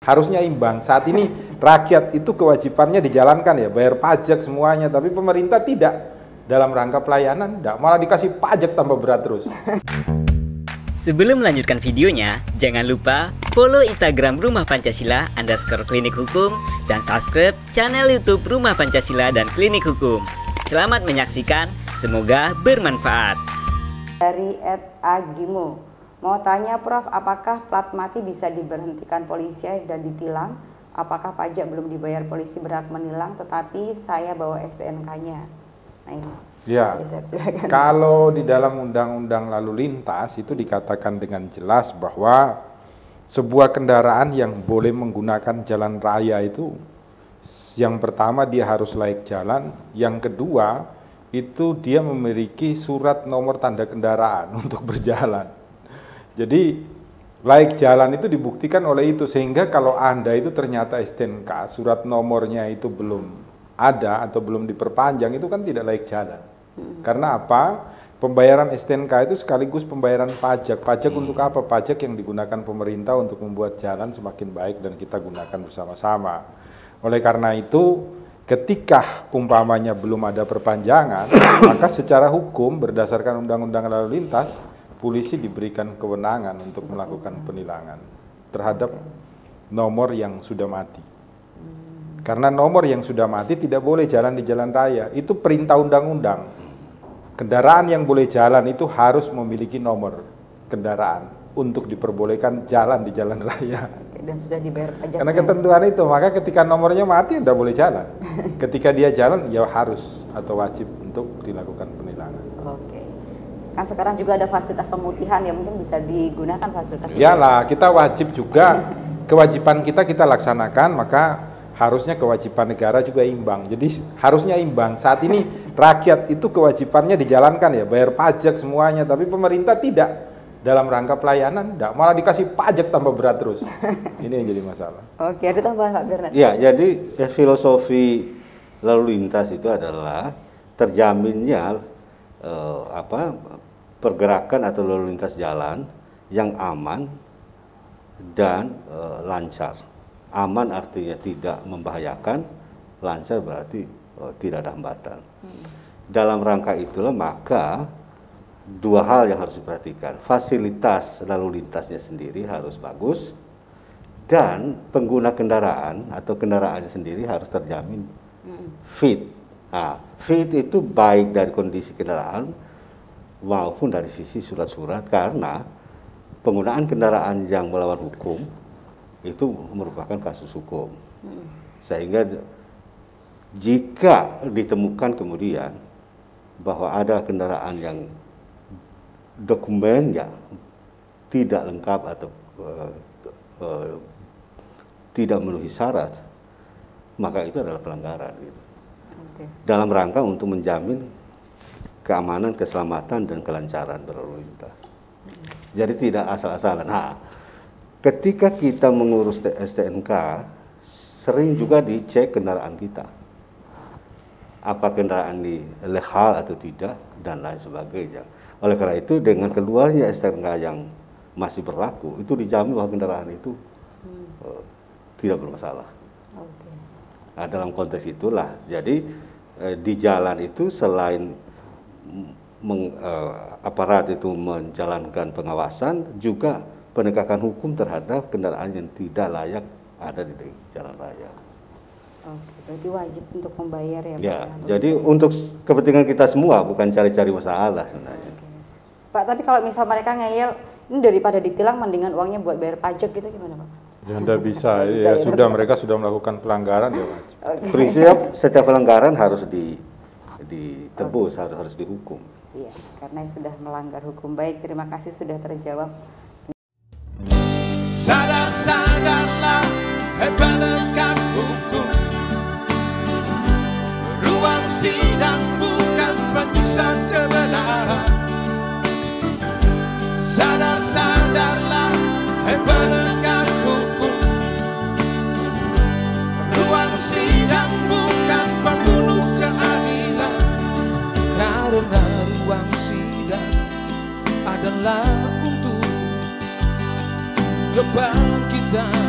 harusnya imbang. Saat ini rakyat itu kewajibannya dijalankan ya, bayar pajak semuanya, tapi pemerintah tidak. Dalam rangka pelayanan, tidak, malah dikasih pajak tambah berat terus. Sebelum melanjutkan videonya, jangan lupa follow Instagram Rumah Pancasila _klinik hukum dan subscribe channel YouTube Rumah Pancasila dan Klinik Hukum. Selamat menyaksikan, semoga bermanfaat. Dari @agimo, mau tanya Prof, apakah plat mati bisa diberhentikan polisi dan ditilang? Apakah pajak belum dibayar polisi berhak menilang, tetapi saya bawa STNK-nya? Nah, ini. Ya, kalau di dalam undang-undang lalu lintas itu dikatakan dengan jelas bahwa sebuah kendaraan yang boleh menggunakan jalan raya itu, yang pertama dia harus layak jalan, yang kedua itu dia memiliki surat nomor tanda kendaraan untuk berjalan. Jadi layak jalan itu dibuktikan oleh itu, sehingga kalau Anda itu ternyata STNK, surat nomornya itu belum ada atau belum diperpanjang, itu kan tidak layak jalan. Karena apa? Pembayaran STNK itu sekaligus pembayaran pajak. Pajak untuk apa? Pajak yang digunakan pemerintah untuk membuat jalan semakin baik dan kita gunakan bersama-sama. Oleh karena itu, ketika umpamanya belum ada perpanjangan, maka secara hukum berdasarkan undang-undang lalu lintas, polisi diberikan kewenangan untuk melakukan penilangan terhadap nomor yang sudah mati. Karena nomor yang sudah mati tidak boleh jalan di jalan raya. Itu perintah undang-undang. Kendaraan yang boleh jalan itu harus memiliki nomor kendaraan untuk diperbolehkan jalan di jalan raya. Dan sudah dibayar pajak. Karena ketentuan itu, maka ketika nomornya mati tidak boleh jalan. Ketika dia jalan, ya harus atau wajib untuk dilakukan penilangan. Oke. Kan sekarang juga ada fasilitas pemutihan, ya mungkin bisa digunakan fasilitas itu. Iyalah, kita wajib juga, kewajiban kita laksanakan, maka harusnya kewajiban negara juga imbang. Jadi harusnya imbang. Saat ini rakyat itu kewajibannya dijalankan ya, bayar pajak semuanya, tapi pemerintah tidak. Dalam rangka pelayanan, tidak, malah dikasih pajak tambah berat terus. Ini yang jadi masalah. Oke, ada tambahan Pak Bernard? Ya, jadi filosofi lalu lintas itu adalah terjaminnya pergerakan atau lalu lintas jalan yang aman dan lancar. Aman artinya tidak membahayakan, lancar berarti tidak ada hambatan. Dalam rangka itulah maka dua hal yang harus diperhatikan. Fasilitas lalu lintasnya sendiri harus bagus dan pengguna kendaraan atau kendaraannya sendiri harus terjamin fit. Nah, fit itu baik dari kondisi kendaraan maupun dari sisi surat-surat, karena penggunaan kendaraan yang melawan hukum itu merupakan kasus hukum. Sehingga jika ditemukan kemudian bahwa ada kendaraan yang dokumennya tidak lengkap atau tidak memenuhi syarat, maka itu adalah pelanggaran gitu. Dalam rangka untuk menjamin keamanan, keselamatan, dan kelancaran berlalu lintas. Jadi tidak asal-asalan. Nah, ketika kita mengurus STNK, sering juga dicek kendaraan kita. Apa kendaraan ini legal atau tidak, dan lain sebagainya. Oleh karena itu, dengan keluarnya STNK yang masih berlaku, itu dijamin bahwa kendaraan itu tidak bermasalah. Nah, dalam konteks itulah, jadi di jalan itu selain aparat itu menjalankan pengawasan, juga penegakan hukum terhadap kendaraan yang tidak layak ada di jalan raya. Oke, berarti wajib untuk membayar ya Pak? Ya, jadi untuk kepentingan kita semua, bukan cari-cari masalah sebenarnya. Pak, tapi kalau misal mereka ngeyel, ini daripada ditilang mendingan uangnya buat bayar pajak gitu, gimana Pak? Ya tidak bisa, ya sudah, mereka sudah melakukan pelanggaran ya wajib. Prinsip setiap pelanggaran harus ditebus, harus dihukum. Iya, karena sudah melanggar hukum. Baik, terima kasih sudah terjawab. Sadar-sadarlah, penegak hukum. Ruang sidang bukan penyiksa kebenaran. Sadar-sadarlah, penegak hukum. Ruang sidang bukan pembunuh keadilan. Karena ruang sidang adalah untuk kebangkitan